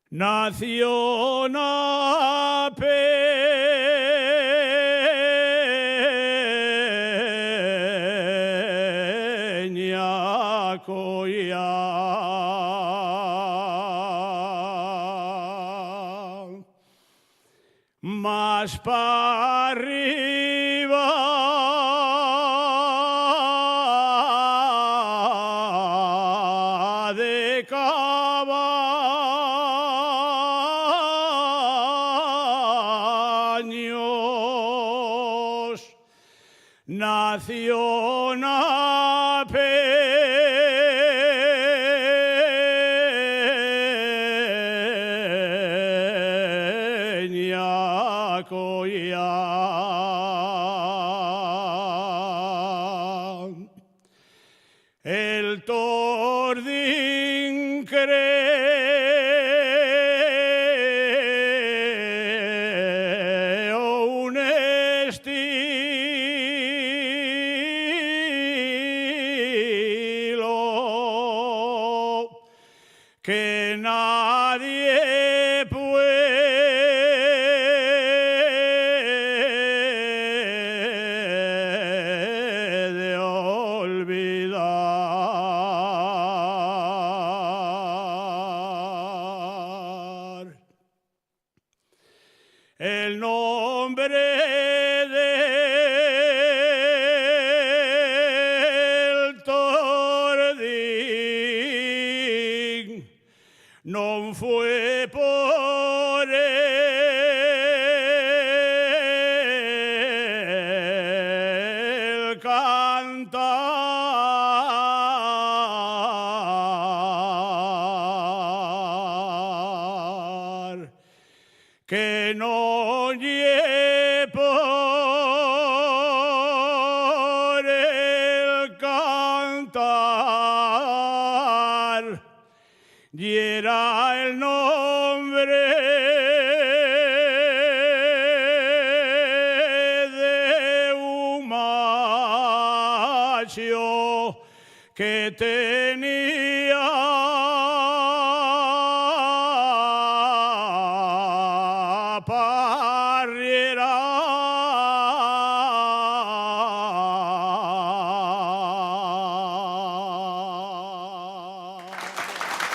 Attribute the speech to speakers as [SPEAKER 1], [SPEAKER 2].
[SPEAKER 1] Nació una peña collá, más para arriba de cabaños nació una peña collá. El tordín creó un estilo que nadie puede olvidar. El nombre del tordín no fue por el cantar, que no lle por el cantar, y era el nombre de un macho que tenía parriera.